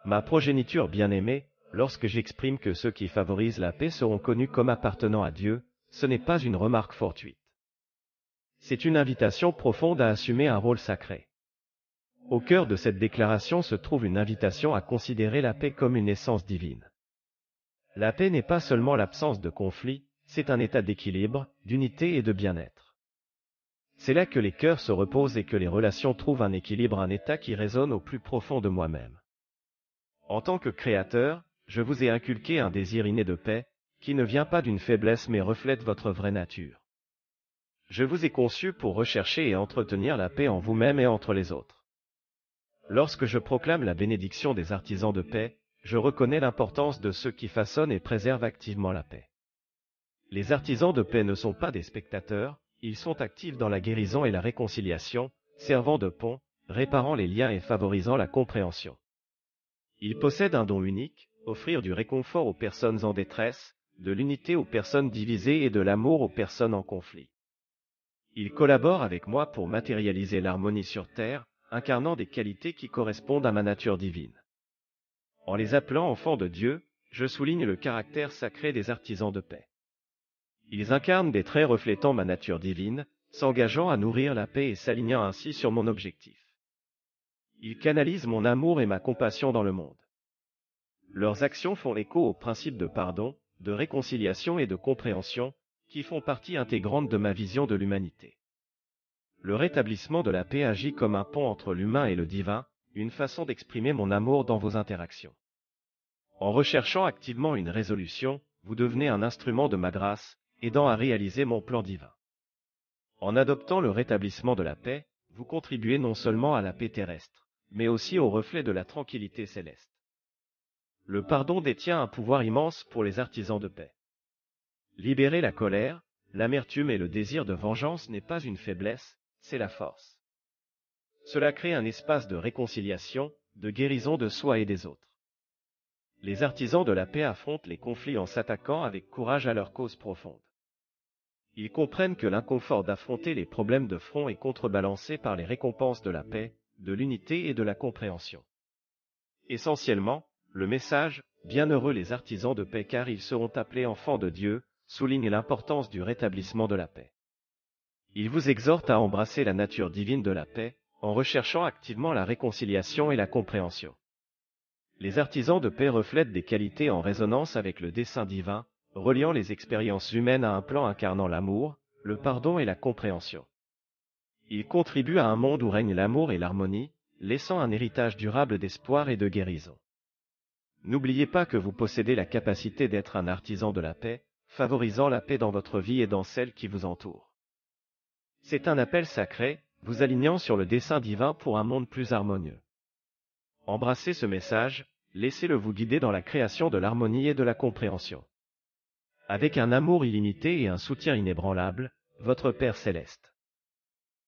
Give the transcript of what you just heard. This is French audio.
Ma progéniture bien-aimée, lorsque j'exprime que ceux qui favorisent la paix seront connus comme appartenant à Dieu, ce n'est pas une remarque fortuite. C'est une invitation profonde à assumer un rôle sacré. Au cœur de cette déclaration se trouve une invitation à considérer la paix comme une essence divine. La paix n'est pas seulement l'absence de conflit, c'est un état d'équilibre, d'unité et de bien-être. C'est là que les cœurs se reposent et que les relations trouvent un équilibre, un état qui résonne au plus profond de moi-même. En tant que créateur, je vous ai inculqué un désir inné de paix, qui ne vient pas d'une faiblesse mais reflète votre vraie nature. Je vous ai conçu pour rechercher et entretenir la paix en vous-même et entre les autres. Lorsque je proclame la bénédiction des artisans de paix, je reconnais l'importance de ceux qui façonnent et préservent activement la paix. Les artisans de paix ne sont pas des spectateurs, ils sont actifs dans la guérison et la réconciliation, servant de pont, réparant les liens et favorisant la compréhension. Ils possèdent un don unique, offrir du réconfort aux personnes en détresse, de l'unité aux personnes divisées et de l'amour aux personnes en conflit. Ils collaborent avec moi pour matérialiser l'harmonie sur Terre, incarnant des qualités qui correspondent à ma nature divine. En les appelant enfants de Dieu, je souligne le caractère sacré des artisans de paix. Ils incarnent des traits reflétant ma nature divine, s'engageant à nourrir la paix et s'alignant ainsi sur mon objectif. Ils canalisent mon amour et ma compassion dans le monde. Leurs actions font écho aux principes de pardon, de réconciliation et de compréhension, qui font partie intégrante de ma vision de l'humanité. Le rétablissement de la paix agit comme un pont entre l'humain et le divin, une façon d'exprimer mon amour dans vos interactions. En recherchant activement une résolution, vous devenez un instrument de ma grâce, aidant à réaliser mon plan divin. En adoptant le rétablissement de la paix, vous contribuez non seulement à la paix terrestre, mais aussi au reflet de la tranquillité céleste. Le pardon détient un pouvoir immense pour les artisans de paix. Libérer la colère, l'amertume et le désir de vengeance n'est pas une faiblesse, c'est la force. Cela crée un espace de réconciliation, de guérison de soi et des autres. Les artisans de la paix affrontent les conflits en s'attaquant avec courage à leur cause profonde. Ils comprennent que l'inconfort d'affronter les problèmes de front est contrebalancé par les récompenses de la paix, de l'unité et de la compréhension. Essentiellement, le message « Bienheureux les artisans de paix car ils seront appelés enfants de Dieu » souligne l'importance du rétablissement de la paix. Il vous exhorte à embrasser la nature divine de la paix, en recherchant activement la réconciliation et la compréhension. Les artisans de paix reflètent des qualités en résonance avec le dessein divin, reliant les expériences humaines à un plan incarnant l'amour, le pardon et la compréhension. Ils contribuent à un monde où règne l'amour et l'harmonie, laissant un héritage durable d'espoir et de guérison. N'oubliez pas que vous possédez la capacité d'être un artisan de la paix, favorisant la paix dans votre vie et dans celle qui vous entoure. C'est un appel sacré, vous alignant sur le dessein divin pour un monde plus harmonieux. Embrassez ce message, laissez-le vous guider dans la création de l'harmonie et de la compréhension. Avec un amour illimité et un soutien inébranlable, votre Père céleste.